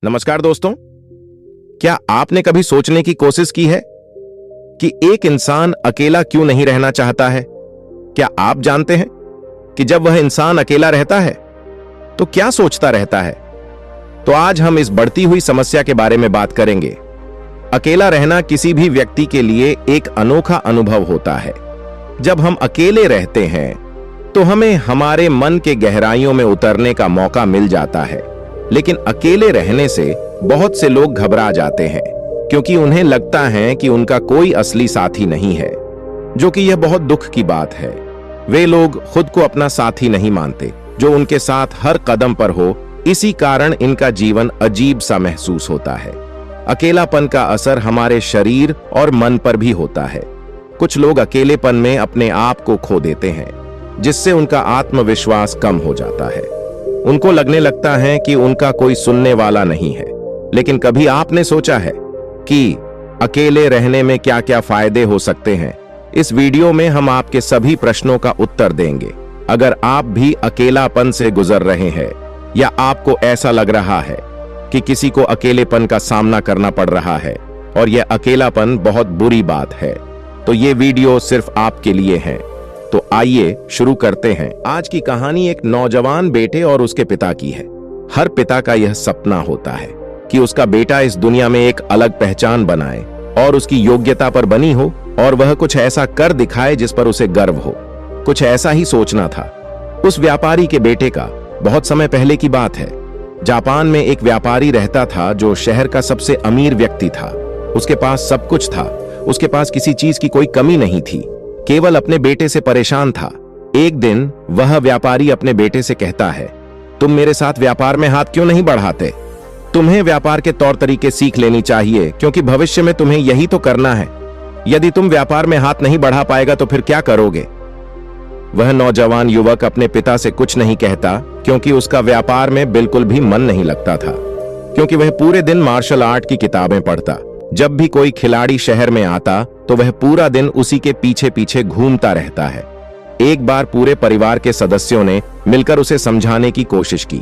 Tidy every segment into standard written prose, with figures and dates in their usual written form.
नमस्कार दोस्तों, क्या आपने कभी सोचने की कोशिश की है कि एक इंसान अकेला क्यों नहीं रहना चाहता है? क्या आप जानते हैं कि जब वह इंसान अकेला रहता है तो क्या सोचता रहता है? तो आज हम इस बढ़ती हुई समस्या के बारे में बात करेंगे। अकेला रहना किसी भी व्यक्ति के लिए एक अनोखा अनुभव होता है। जब हम अकेले रहते हैं तो हमें हमारे मन के गहराइयों में उतरने का मौका मिल जाता है, लेकिन अकेले रहने से बहुत से लोग घबरा जाते हैं क्योंकि उन्हें लगता है कि उनका कोई असली साथी नहीं है, जो कि यह बहुत दुख की बात है। वे लोग खुद को अपना साथी नहीं मानते जो उनके साथ हर कदम पर हो। इसी कारण इनका जीवन अजीब सा महसूस होता है। अकेलापन का असर हमारे शरीर और मन पर भी होता है। कुछ लोग अकेलेपन में अपने आप को खो देते हैं, जिससे उनका आत्मविश्वास कम हो जाता है। उनको लगने लगता है कि उनका कोई सुनने वाला नहीं है। लेकिन कभी आपने सोचा है कि अकेले रहने में क्या क्या फायदे हो सकते हैं? इस वीडियो में हम आपके सभी प्रश्नों का उत्तर देंगे। अगर आप भी अकेलापन से गुजर रहे हैं या आपको ऐसा लग रहा है कि किसी को अकेलेपन का सामना करना पड़ रहा है और यह अकेलापन बहुत बुरी बात है, तो ये वीडियो सिर्फ आपके लिए है। तो आइए शुरू करते हैं। आज की कहानी एक नौजवान बेटे और उसके पिता की है। हर पिता का यह सपना होता है कि उसका बेटा इस दुनिया में एक अलग पहचान बनाए और उसकी योग्यता पर बनी हो और वह कुछ ऐसा कर दिखाए जिस पर उसे गर्व हो। कुछ ऐसा ही सोचना था उस व्यापारी के बेटे का। बहुत समय पहले की बात है। जापान में एक व्यापारी रहता था जो शहर का सबसे अमीर व्यक्ति था। उसके पास सब कुछ था। उसके पास किसी चीज की कोई कमी नहीं थी, केवल अपने बेटे से परेशान था। एक दिन वह व्यापारी अपने बेटे से कहता है, तुम मेरे साथ व्यापार में हाथ क्यों नहीं बढ़ाते? तुम्हें व्यापार के तौर तरीके सीख लेनी चाहिए, क्योंकि भविष्य में तुम्हें यही तो करना है। यदि तुम व्यापार में हाथ नहीं बढ़ा पाएगा तो फिर क्या करोगे? वह नौजवान युवक अपने पिता से कुछ नहीं कहता, क्योंकि उसका व्यापार में बिल्कुल भी मन नहीं लगता था, क्योंकि वह पूरे दिन मार्शल आर्ट की किताबें पढ़ता। जब भी कोई खिलाड़ी शहर में आता तो वह पूरा दिन उसी के पीछे पीछे घूमता रहता है। एक बार पूरे परिवार के सदस्यों ने मिलकर उसे समझाने की कोशिश की।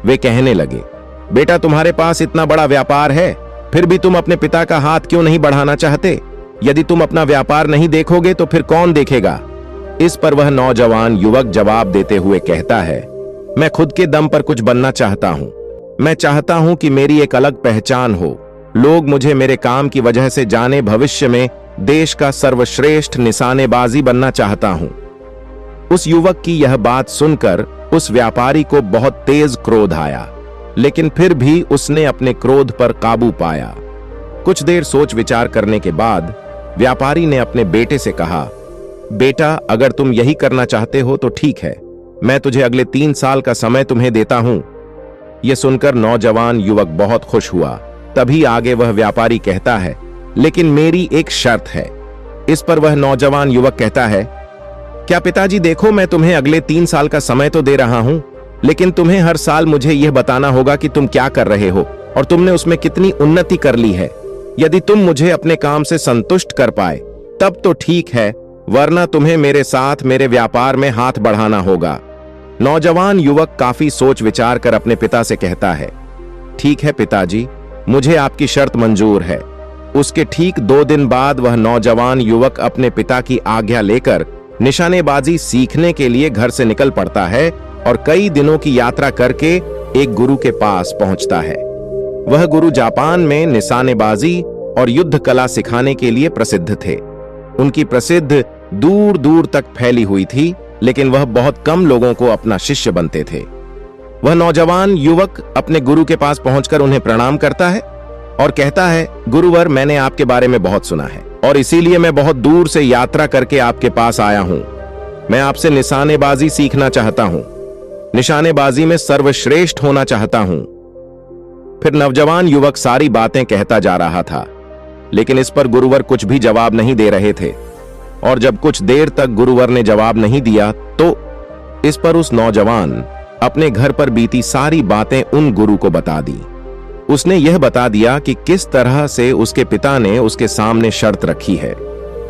वे कहने लगे, बेटा, तुम्हारे पास इतना बड़ा व्यापार है, फिर भी तुम अपने पिता का हाथ क्यों नहीं बढ़ाना चाहते? यदि तुम अपना व्यापार नहीं देखोगे तो फिर कौन देखेगा? इस पर वह नौजवान युवक जवाब देते हुए कहता है, मैं खुद के दम पर कुछ बनना चाहता हूं। मैं चाहता हूं कि मेरी एक अलग पहचान हो। लोग मुझे मेरे काम की वजह से जाने। भविष्य में देश का सर्वश्रेष्ठ निशानेबाजी बनना चाहता हूं। उस युवक की यह बात सुनकर उस व्यापारी को बहुत तेज क्रोध आया, लेकिन फिर भी उसने अपने क्रोध पर काबू पाया। कुछ देर सोच विचार करने के बाद व्यापारी ने अपने बेटे से कहा, बेटा, अगर तुम यही करना चाहते हो तो ठीक है, मैं तुझे अगले 3 साल का समय तुम्हें देता हूं। यह सुनकर नौजवान युवक बहुत खुश हुआ। तभी आगे वह व्यापारी कहता है, लेकिन मेरी एक शर्त है। इस पर वह नौजवान युवक कहता है, क्या पिताजी, देखो, मैं तुम्हें अगले 3 साल का समय तो दे रहा हूं, लेकिन तुम्हें हर साल मुझे यह बताना होगा कि तुम क्या कर रहे हो और तुमने उसमें कितनी उन्नति कर ली है। यदि तुम मुझे अपने काम से संतुष्ट कर पाए तब तो ठीक है, वरना तुम्हें मेरे साथ मेरे व्यापार में हाथ बढ़ाना होगा। नौजवान युवक काफी सोच विचार कर अपने पिता से कहता है, ठीक है पिताजी, मुझे आपकी शर्त मंजूर है। उसके ठीक 2 दिन बाद वह नौजवान युवक अपने पिता की आज्ञा लेकर निशानेबाजी सीखने के लिए घर से निकल पड़ता है और कई दिनों की यात्रा करके एक गुरु के पास पहुंचता है। वह गुरु जापान में निशानेबाजी और युद्ध कला सिखाने के लिए प्रसिद्ध थे। उनकी प्रसिद्ध दूर दूर तक फैली हुई थी, लेकिन वह बहुत कम लोगों को अपना शिष्य बनते थे। वह नौजवान युवक अपने गुरु के पास पहुंचकर उन्हें प्रणाम करता है और कहता है, गुरुवर, मैंने आपके बारे में बहुत सुना है और इसीलिए मैं बहुत दूर से यात्रा करके आपके पास आया हूं। मैं आपसे निशानेबाजी सीखना चाहता हूं, निशानेबाजी में सर्वश्रेष्ठ होना चाहता हूं। फिर नौजवान युवक सारी बातें कहता जा रहा था, लेकिन इस पर गुरुवर कुछ भी जवाब नहीं दे रहे थे। और जब कुछ देर तक गुरुवर ने जवाब नहीं दिया तो इस पर उस नौजवान अपने घर पर बीती सारी बातें उन गुरु को बता दी। उसने यह बता दिया कि किस तरह से उसके पिता ने उसके सामने शर्त रखी है।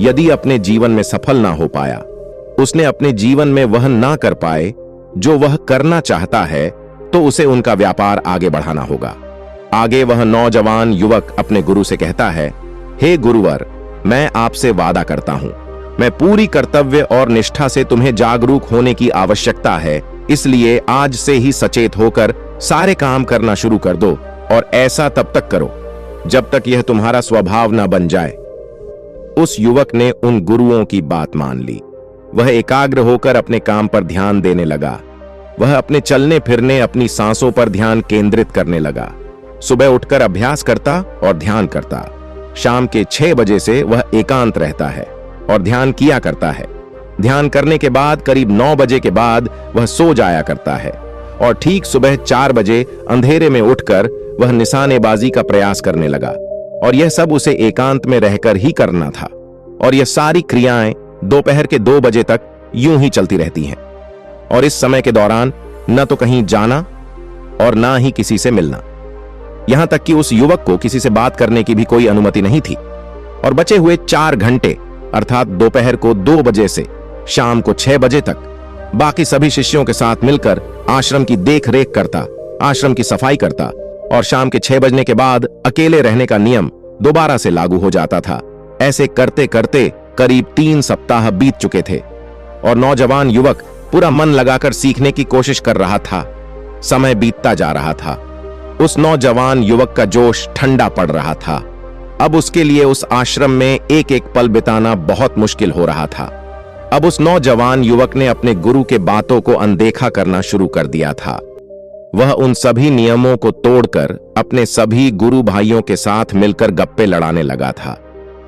यदि अपने जीवन में सफल ना हो पाया, उसने अपने जीवन में वह ना कर पाए जो वह करना चाहता है, तो उसे उनका व्यापार आगे बढ़ाना होगा। आगे वह नौजवान युवक अपने गुरु से कहता है, हे गुरुवर, मैं आपसे वादा करता हूं, मैं पूरी कर्तव्य और निष्ठा से तुम्हें जागरूक होने की आवश्यकता है, इसलिए आज से ही सचेत होकर सारे काम करना शुरू कर दो और ऐसा तब तक करो जब तक यह तुम्हारा स्वभाव न बन जाए। उस युवक ने उन गुरुओं की बात मान ली। वह एकाग्र होकर अपने काम पर ध्यान देने लगा। वह अपने चलने फिरने, अपनी सांसों पर ध्यान केंद्रित करने लगा। सुबह उठकर अभ्यास करता और ध्यान करता। शाम के 6 बजे से वह एकांत रहता है और ध्यान किया करता है। ध्यान करने के बाद करीब 9 बजे के बाद वह सो जाया करता है और ठीक सुबह 4 बजे अंधेरे में उठकर वह निशानेबाजी का प्रयास करने लगा। और यह सब उसे एकांत में रहकर ही करना था। और यह सारी क्रियाएं दोपहर के 2 बजे तक यूं ही चलती रहती हैं। और इस समय के दौरान न तो कहीं जाना और ना ही किसी से मिलना। यहां तक कि उस युवक को किसी से बात करने की भी कोई अनुमति नहीं थी। और बचे हुए 4 घंटे अर्थात दोपहर को 2 बजे से शाम को 6 बजे तक बाकी सभी शिष्यों के साथ मिलकर आश्रम की देख रेख करता, आश्रम की सफाई करता और शाम के 6 बजने के बाद अकेले रहने का नियम दोबारा से लागू हो जाता था। ऐसे करते करते करीब 3 सप्ताह बीत चुके थे और नौजवान युवक पूरा मन लगाकर सीखने की कोशिश कर रहा था। समय बीतता जा रहा था। उस नौजवान युवक का जोश ठंडा पड़ रहा था। अब उसके लिए उस आश्रम में एक एक पल बिताना बहुत मुश्किल हो रहा था। अब उस नौजवान युवक ने अपने गुरु के बातों को अनदेखा करना शुरू कर दिया था। वह उन सभी नियमों को तोड़कर अपने सभी गुरु भाइयों के साथ मिलकर गप्पे लड़ाने लगा था।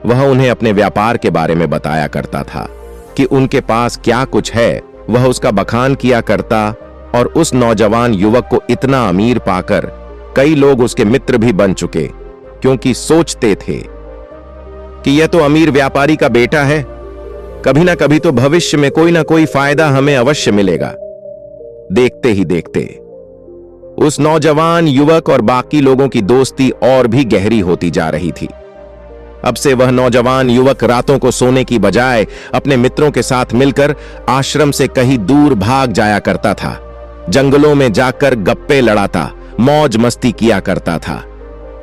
वह उन्हें अपने व्यापार के बारे में बताया करता था कि उनके पास क्या कुछ है। वह उसका बखान किया करता और उस नौजवान युवक को इतना अमीर पाकर कई लोग उसके मित्र भी बन चुके, क्योंकि सोचते थे कि यह तो अमीर व्यापारी का बेटा है, कभी ना कभी तो भविष्य में कोई ना कोई फायदा हमें अवश्य मिलेगा। देखते ही देखते उस नौजवान युवक और बाकी लोगों की दोस्ती और भी गहरी होती जा रही थी। अब से वह नौजवान युवक रातों को सोने की बजाय अपने मित्रों के साथ मिलकर आश्रम से कहीं दूर भाग जाया करता था। जंगलों में जाकर गप्पे लड़ाता, मौज मस्ती किया करता था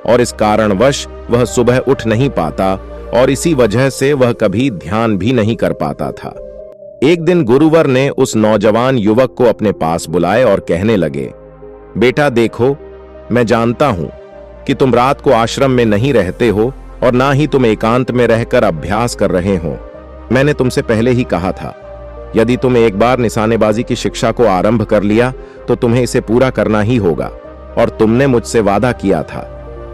और इस कारणवश वह सुबह उठ नहीं पाता और इसी वजह से वह कभी ध्यान भी नहीं कर पाता था। एक दिन गुरुवर ने उस नौजवान युवक को अपने पास बुलाए और कहने लगे, बेटा देखो, मैं जानता हूं कि तुम रात को आश्रम में नहीं रहते हो और ना ही तुम एकांत में रहकर अभ्यास कर रहे हो। मैंने तुमसे पहले ही कहा था, यदि तुम एक बार निशानेबाजी की शिक्षा को आरंभ कर लिया तो तुम्हें इसे पूरा करना ही होगा। और तुमने मुझसे वादा किया था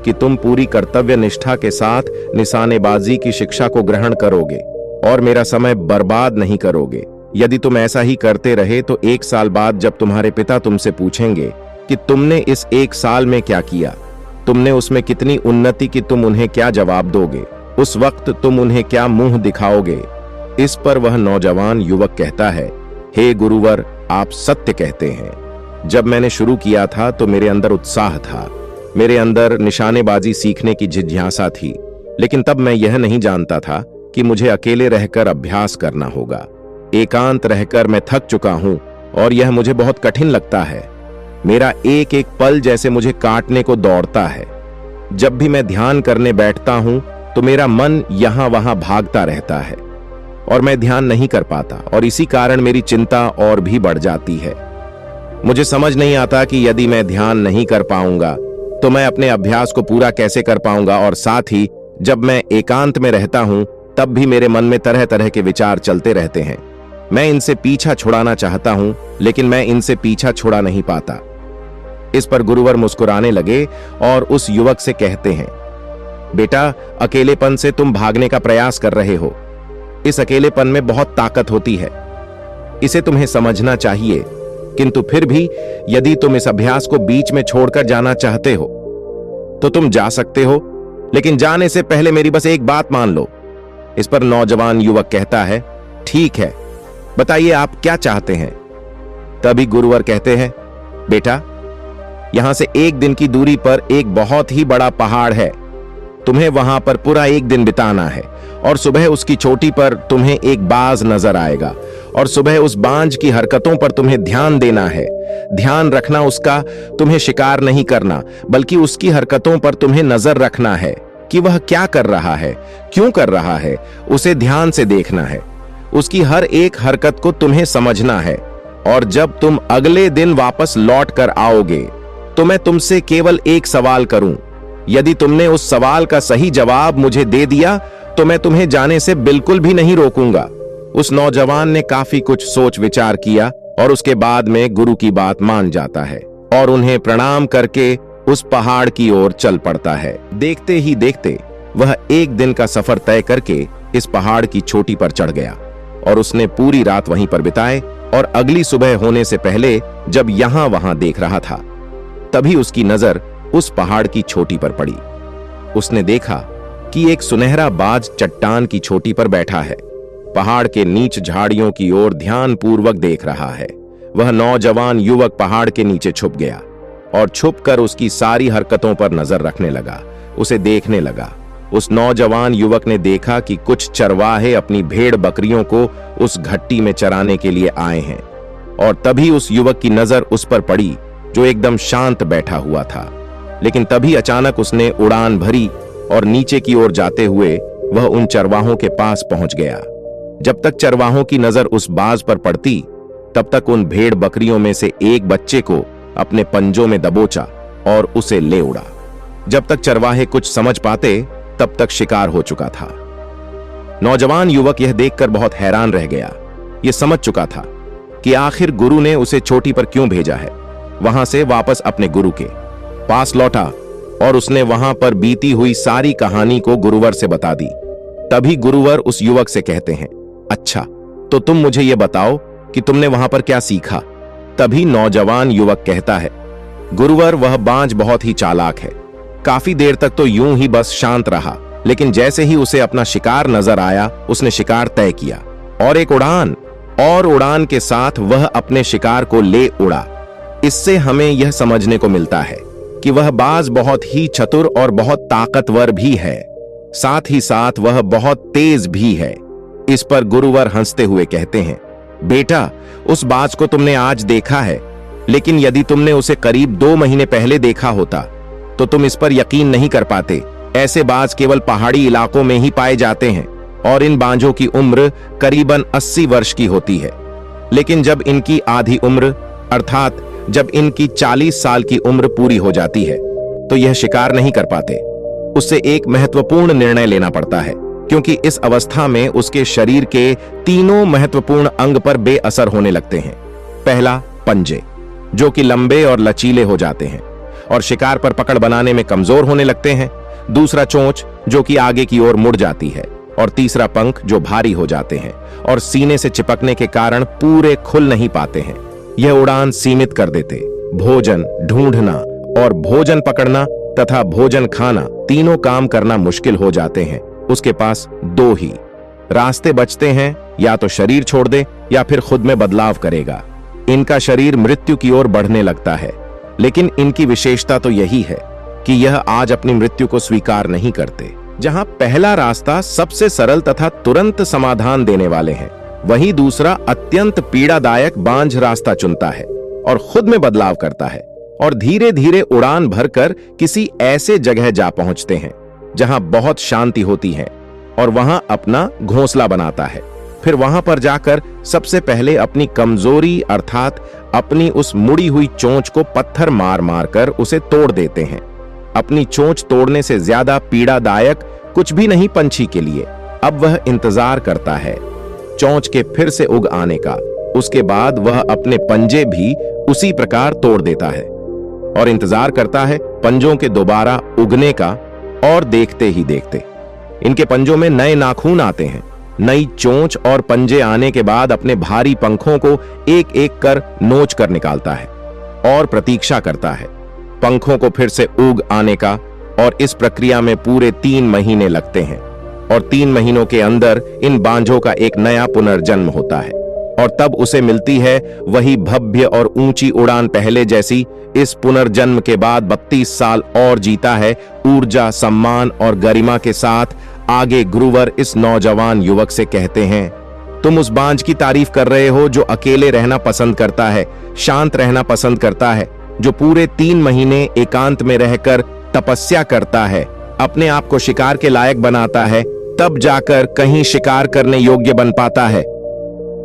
कि तुम पूरी कर्तव्य निष्ठा के साथ निशानेबाजी की शिक्षा को ग्रहण करोगे और मेरा समय बर्बाद नहीं करोगे। यदि तुम ऐसा ही करते रहे तो 1 साल बाद जब तुम्हारे पिता तुमसे पूछेंगे कि तुमने इस 1 साल में क्या किया, तुमने उसमें कितनी उन्नति की, तुम उन्हें क्या जवाब दोगे? उस वक्त तुम उन्हें क्या मुंह दिखाओगे? इस पर वह नौजवान युवक कहता है, हे गुरुवर, आप सत्य कहते हैं। जब मैंने शुरू किया था तो मेरे अंदर उत्साह था, मेरे अंदर निशानेबाजी सीखने की जिज्ञासा थी, लेकिन तब मैं यह नहीं जानता था कि मुझे अकेले रहकर अभ्यास करना होगा। एकांत रहकर मैं थक चुका हूं और यह मुझे बहुत कठिन लगता है। मेरा एक एक पल जैसे मुझे काटने को दौड़ता है। जब भी मैं ध्यान करने बैठता हूं तो मेरा मन यहां वहां भागता रहता है और मैं ध्यान नहीं कर पाता और इसी कारण मेरी चिंता और भी बढ़ जाती है। मुझे समझ नहीं आता कि यदि मैं ध्यान नहीं कर पाऊंगा तो मैं अपने अभ्यास को पूरा कैसे कर पाऊंगा। और साथ ही जब मैं एकांत में रहता हूं तब भी मेरे मन में तरह तरह के विचार चलते रहते हैं। मैं इनसे पीछा छुड़ाना चाहता हूं लेकिन मैं इनसे पीछा छुड़ा नहीं पाता। इस पर गुरुवर मुस्कुराने लगे और उस युवक से कहते हैं, बेटा, अकेलेपन से तुम भागने का प्रयास कर रहे हो। इस अकेलेपन में बहुत ताकत होती है, इसे तुम्हें समझना चाहिए। किंतु फिर भी यदि तुम इस अभ्यास को बीच में छोड़कर जाना चाहते हो तो तुम जा सकते हो, लेकिन जाने से पहले मेरी बस एक बात मान लो। इस पर नौजवान युवक कहता है, ठीक है, बताइए आप क्या चाहते हैं। तभी गुरुवर कहते हैं, बेटा, यहां से 1 दिन की दूरी पर एक बहुत ही बड़ा पहाड़ है। तुम्हें वहां पर पूरा 1 दिन बिताना है और सुबह उसकी चोटी पर तुम्हें एक बाज नजर आएगा और सुबह उस बांझ की हरकतों पर तुम्हें ध्यान देना है। ध्यान रखना उसका, तुम्हें शिकार नहीं करना, बल्कि उसकी हरकतों पर तुम्हें नजर रखना है कि वह क्या कर रहा है, क्यों कर रहा है। उसे ध्यान से देखना है, उसकी हर एक हरकत को तुम्हें समझना है। और जब तुम अगले दिन वापस लौट कर आओगे तो मैं तुमसे केवल एक सवाल करूं। यदि तुमने उस सवाल का सही जवाब मुझे दे दिया तो मैं तुम्हें जाने से बिल्कुल भी नहीं रोकूंगा। उस नौजवान ने काफी कुछ सोच विचार किया और उसके बाद में गुरु की बात मान जाता है और उन्हें प्रणाम करके उस पहाड़ की ओर चल पड़ता है। देखते ही देखते वह एक दिन का सफर तय करके इस पहाड़ की चोटी पर चढ़ गया और उसने पूरी रात वहीं पर बिताए। और अगली सुबह होने से पहले जब यहां वहां देख रहा था, तभी उसकी नजर उस पहाड़ की चोटी पर पड़ी। उसने देखा कि एक सुनहरा बाज चट्टान की चोटी पर बैठा है, पहाड़ के नीच झाड़ियों की ओर ध्यानपूर्वक देख रहा है। वह नौजवान युवक पहाड़ के नीचे छुप गया और छुपकर उसकी सारी हरकतों पर नजर रखने लगा, उसे देखने लगा। उस नौजवान युवक ने देखा कि कुछ चरवाहे अपनी भेड़ बकरियों को उस घट्टी में चराने के लिए आए हैं और तभी उस युवक की नजर उस पर पड़ी जो एकदम शांत बैठा हुआ था। लेकिन तभी अचानक उसने उड़ान भरी और नीचे की ओर जाते हुए वह उन चरवाहों के पास पहुंच गया। जब तक चरवाहों की नजर उस बाज पर पड़ती तब तक उन भेड़ बकरियों में से एक बच्चे को अपने पंजों में दबोचा और उसे ले उड़ा। जब तक चरवाहे कुछ समझ पाते तब तक शिकार हो चुका था। नौजवान युवक यह देखकर बहुत हैरान रह गया। यह समझ चुका था कि आखिर गुरु ने उसे चोटी पर क्यों भेजा है। वहां से वापस अपने गुरु के पास लौटा और उसने वहां पर बीती हुई सारी कहानी को गुरुवर से बता दी। तभी गुरुवर उस युवक से कहते हैं, अच्छा तो तुम मुझे यह बताओ कि तुमने वहां पर क्या सीखा। तभी नौजवान युवक कहता है, गुरुवर वह बांझ बहुत ही चालाक है। काफी देर तक तो यूं ही बस शांत रहा, लेकिन जैसे ही उसे अपना शिकार नजर आया उसने शिकार तय किया और एक उड़ान के साथ वह अपने शिकार को ले उड़ा। इससे हमें यह समझने को मिलता है कि वह बाज बहुत ही चतुर और बहुत ताकतवर भी है, साथ ही साथ वह बहुत तेज भी है। इस पर गुरुवर हंसते हुए कहते हैं, बेटा उस बाज को तुमने आज देखा है, लेकिन यदि तुमने उसे करीब 2 महीने पहले देखा होता तो तुम इस पर यकीन नहीं कर पाते। ऐसे बाज केवल पहाड़ी इलाकों में ही पाए जाते हैं और इन बांझों की उम्र करीबन 80 वर्ष की होती है। लेकिन जब इनकी आधी उम्र अर्थात जब इनकी 40 साल की उम्र पूरी हो जाती है तो यह शिकार नहीं कर पाते। उससे एक महत्वपूर्ण निर्णय लेना पड़ता है, क्योंकि इस अवस्था में उसके शरीर के तीनों महत्वपूर्ण अंग पर बेअसर होने लगते हैं। पहला, पंजे, जो कि लंबे और लचीले हो जाते हैं और शिकार पर पकड़ बनाने में कमजोर होने लगते हैं। दूसरा, चोंच, जो कि आगे की ओर मुड़ जाती है। और तीसरा, पंख, जो भारी हो जाते हैं और सीने से चिपकने के कारण पूरे खुल नहीं पाते हैं। यह उड़ान सीमित कर देते। भोजन ढूंढना और भोजन पकड़ना तथा भोजन खाना तीनों काम करना मुश्किल हो जाते हैं। उसके पास 2 ही रास्ते बचते हैं, या तो शरीर छोड़ दे या फिर खुद में बदलाव करेगा। इनका शरीर मृत्यु की ओर बढ़ने लगता है, लेकिन इनकी विशेषता तो यही है कि यह आज अपनी मृत्यु को स्वीकार नहीं करते। जहां पहला रास्ता सबसे सरल तथा तुरंत समाधान देने वाले हैं, वहीं दूसरा अत्यंत पीड़ादायक बांझ रास्ता चुनता है और खुद में बदलाव करता है और धीरे धीरे उड़ान भरकर किसी ऐसे जगह जा पहुंचते हैं जहां बहुत शांति होती है और वहां अपना घोंसला बनाता है। फिर वहां पर जाकर सबसे पहले अपनी कमजोरी अर्थात अपनी उस मुड़ी हुई चोंच को पत्थर मार मार कर उसे तोड़ देते हैं। अपनी चोंच तोड़ने से ज्यादा पीड़ादायक कुछ भी नहीं पंछी के लिए। अब वह इंतजार करता है चोंच के फिर से उग आने का। उसके बाद वह अपने पंजे भी उसी प्रकार तोड़ देता है और इंतजार करता है पंजों के दोबारा उगने का। और देखते ही देखते इनके पंजों में नए नाखून आते हैं। नई चोंच और पंजे आने के बाद अपने भारी पंखों को एक एक कर नोच कर निकालता है और प्रतीक्षा करता है पंखों को फिर से उग आने का। और इस प्रक्रिया में पूरे 3 महीने लगते हैं और 3 महीनों के अंदर इन बांझों का एक नया पुनर्जन्म होता है और तब उसे मिलती है वही भव्य और ऊंची उड़ान पहले जैसी। इस पुनर्जन्म के बाद 32 साल और जीता है ऊर्जा, सम्मान और गरिमा के साथ। आगे गुरुवर इस नौजवान युवक से कहते हैं, तुम उस बांझ की तारीफ कर रहे हो जो अकेले रहना पसंद करता है, शांत रहना पसंद करता है, जो पूरे 3 महीने एकांत में रहकर तपस्या करता है, अपने आप को शिकार के लायक बनाता है, तब जाकर कहीं शिकार करने योग्य बन पाता है।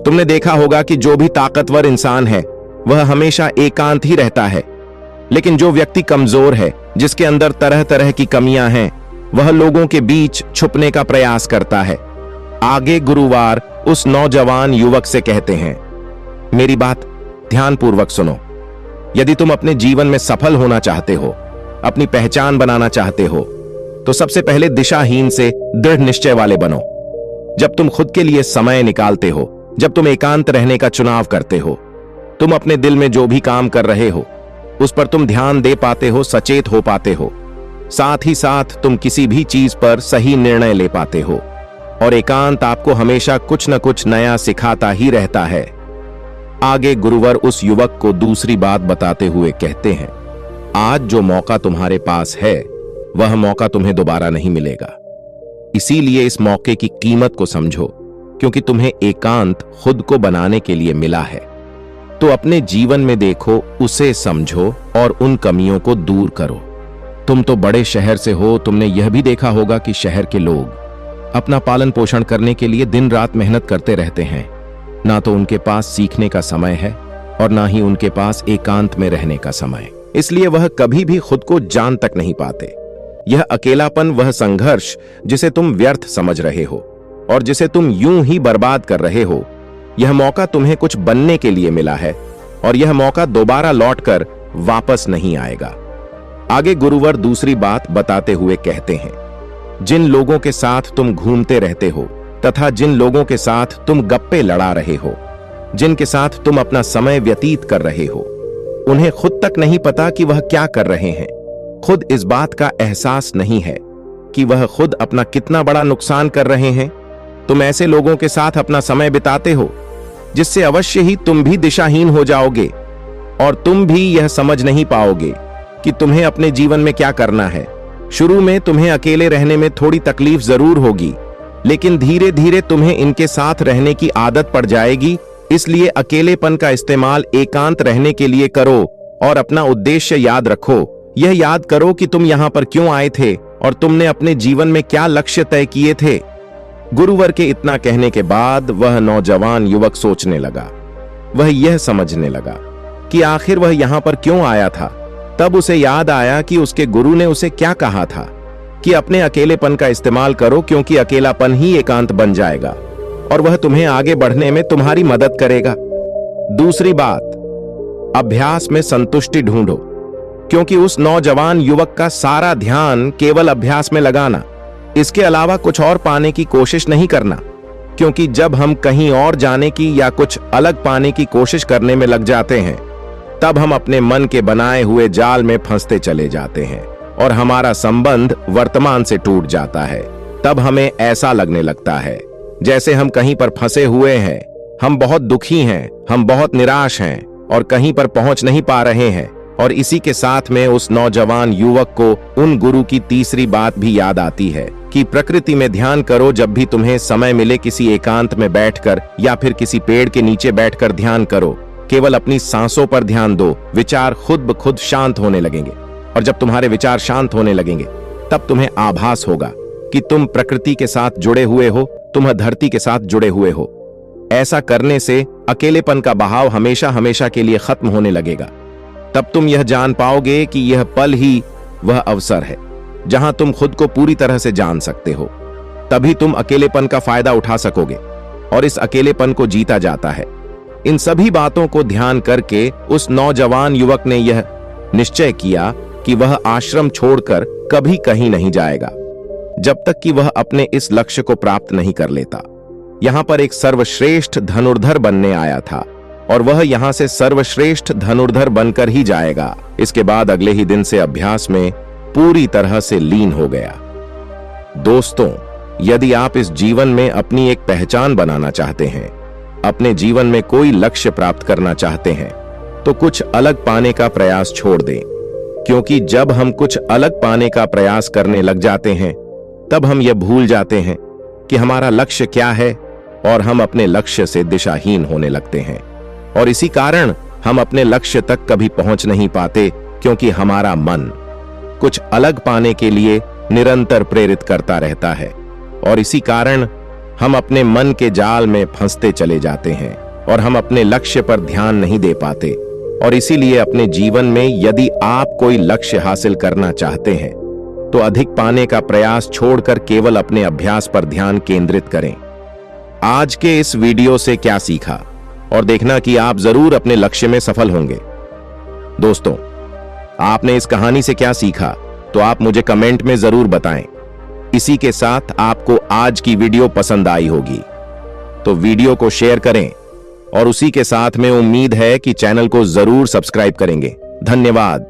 तुमने देखा होगा कि जो भी ताकतवर इंसान है वह हमेशा एकांत ही रहता है, लेकिन जो व्यक्ति कमजोर है, जिसके अंदर तरह तरह की कमियां हैं, वह लोगों के बीच छुपने का प्रयास करता है। आगे गुरुवार उस नौजवान युवक से कहते हैं, मेरी बात ध्यानपूर्वक सुनो। यदि तुम अपने जीवन में सफल होना चाहते हो, अपनी पहचान बनाना चाहते हो, तो सबसे पहले दिशाहीन से दृढ़ निश्चय वाले बनो। जब तुम खुद के लिए समय निकालते हो, जब तुम एकांत रहने का चुनाव करते हो, तुम अपने दिल में जो भी काम कर रहे हो उस पर तुम ध्यान दे पाते हो, सचेत हो पाते हो। साथ ही साथ तुम किसी भी चीज पर सही निर्णय ले पाते हो, और एकांत आपको हमेशा कुछ न कुछ नया सिखाता ही रहता है। आगे गुरुवर उस युवक को दूसरी बात बताते हुए कहते हैं, आज जो मौका तुम्हारे पास है वह मौका तुम्हें दोबारा नहीं मिलेगा। इसीलिए इस मौके की कीमत को समझो, क्योंकि तुम्हें एकांत खुद को बनाने के लिए मिला है। तो अपने जीवन में देखो, उसे समझो और उन कमियों को दूर करो। तुम तो बड़े शहर से हो, तुमने यह भी देखा होगा कि शहर के लोग अपना पालन पोषण करने के लिए दिन रात मेहनत करते रहते हैं। ना तो उनके पास सीखने का समय है और ना ही उनके पास एकांत में रहने का समय, इसलिए वह कभी भी खुद को जान तक नहीं पाते। यह अकेलापन, वह संघर्ष जिसे तुम व्यर्थ समझ रहे हो और जिसे तुम यूं ही बर्बाद कर रहे हो, यह मौका तुम्हें कुछ बनने के लिए मिला है, और यह मौका दोबारा लौटकर वापस नहीं आएगा। आगे गुरुवर दूसरी बात बताते हुए कहते हैं, जिन लोगों के साथ तुम घूमते रहते हो तथा जिन लोगों के साथ तुम गप्पे लड़ा रहे हो, जिनके साथ तुम अपना समय व्यतीत कर रहे हो, उन्हें खुद तक नहीं पता कि वह क्या कर रहे हैं। खुद इस बात का एहसास नहीं है कि वह खुद अपना कितना बड़ा नुकसान कर रहे हैं। तुम ऐसे लोगों के साथ अपना समय बिताते हो जिससे अवश्य ही तुम भी दिशाहीन हो जाओगे, और तुम भी यह समझ नहीं पाओगे कि तुम्हें अपने जीवन में क्या करना है। शुरू में तुम्हें अकेले रहने में थोड़ी तकलीफ जरूर होगी, लेकिन धीरे धीरे तुम्हें इनके साथ रहने की आदत पड़ जाएगी। इसलिए अकेलेपन का इस्तेमाल एकांत रहने के लिए करो, और अपना उद्देश्य याद रखो। यह याद करो कि तुम यहां पर क्यों आए थे और तुमने अपने जीवन में क्या लक्ष्य तय किए थे। गुरुवर के इतना कहने के बाद वह नौजवान युवक सोचने लगा। वह यह समझने लगा कि आखिर वह यहां पर क्यों आया था। तब उसे याद आया कि उसके गुरु ने उसे क्या कहा था कि अपने अकेलेपन का इस्तेमाल करो, क्योंकि अकेलापन ही एकांत बन जाएगा और वह तुम्हें आगे बढ़ने में तुम्हारी मदद करेगा। दूसरी बात, अभ्यास में संतुष्टि ढूंढो, क्योंकि उस नौजवान युवक का सारा ध्यान केवल अभ्यास में लगाना, इसके अलावा कुछ और पाने की कोशिश नहीं करना। क्योंकि जब हम कहीं और जाने की या कुछ अलग पाने की कोशिश करने में लग जाते हैं, तब हम अपने मन के बनाए हुए जाल में फंसते चले जाते हैं और हमारा संबंध वर्तमान से टूट जाता है। तब हमें ऐसा लगने लगता है जैसे हम कहीं पर फंसे हुए हैं, हम बहुत दुखी हैं, हम बहुत निराश हैं और कहीं पर पहुंच नहीं पा रहे हैं। और इसी के साथ में उस नौजवान युवक को उन गुरु की तीसरी बात भी याद आती है कि प्रकृति में ध्यान करो। जब भी तुम्हें समय मिले, किसी एकांत में बैठकर या फिर किसी पेड़ के नीचे बैठकर ध्यान करो। केवल अपनी सांसों पर ध्यान दो, विचार खुद ब खुद शांत होने लगेंगे, और जब तुम्हारे विचार शांत होने लगेंगे तब तुम्हें आभास होगा कि तुम प्रकृति के साथ जुड़े हुए हो, तुम धरती के साथ जुड़े हुए हो। ऐसा करने से अकेलेपन का बहाव हमेशा हमेशा के लिए खत्म होने लगेगा। तब तुम यह जान पाओगे कि यह पल ही वह अवसर है जहां तुम खुद को पूरी तरह से जान सकते हो। तभी तुम अकेलेपन का फायदा उठा सकोगे और इस अकेलेपन को जीता जाता है। इन सभी बातों को ध्यान करके उस नौजवान युवक ने यह निश्चय किया कि वह आश्रम छोड़कर कभी कहीं नहीं जाएगा जब तक कि वह अपने इस लक्ष्य को प्राप्त नहीं कर लेता। यहां पर एक सर्वश्रेष्ठ धनुर्धर बनने आया था और वह यहां से सर्वश्रेष्ठ धनुर्धर बनकर ही जाएगा। इसके बाद अगले ही दिन से अभ्यास में पूरी तरह से लीन हो गया। दोस्तों, यदि आप इस जीवन में अपनी एक पहचान बनाना चाहते हैं, अपने जीवन में कोई लक्ष्य प्राप्त करना चाहते हैं, तो कुछ अलग पाने का प्रयास छोड़ दें। क्योंकि जब हम कुछ अलग पाने का प्रयास करने लग जाते हैं, तब हम यह भूल जाते हैं कि हमारा लक्ष्य क्या है और हम अपने लक्ष्य से दिशाहीन होने लगते हैं। और इसी कारण हम अपने लक्ष्य तक कभी पहुंच नहीं पाते, क्योंकि हमारा मन कुछ अलग पाने के लिए निरंतर प्रेरित करता रहता है। और इसी कारण हम अपने मन के जाल में फंसते चले जाते हैं और हम अपने लक्ष्य पर ध्यान नहीं दे पाते। और इसीलिए अपने जीवन में यदि आप कोई लक्ष्य हासिल करना चाहते हैं तो अधिक पाने का प्रयास छोड़कर केवल अपने अभ्यास पर ध्यान केंद्रित करें। आज के इस वीडियो से क्या सीखा, और देखना कि आप जरूर अपने लक्ष्य में सफल होंगे। दोस्तों, आपने इस कहानी से क्या सीखा तो आप मुझे कमेंट में जरूर बताएं। इसी के साथ आपको आज की वीडियो पसंद आई होगी तो वीडियो को शेयर करें, और उसी के साथ में उम्मीद है कि चैनल को जरूर सब्सक्राइब करेंगे। धन्यवाद।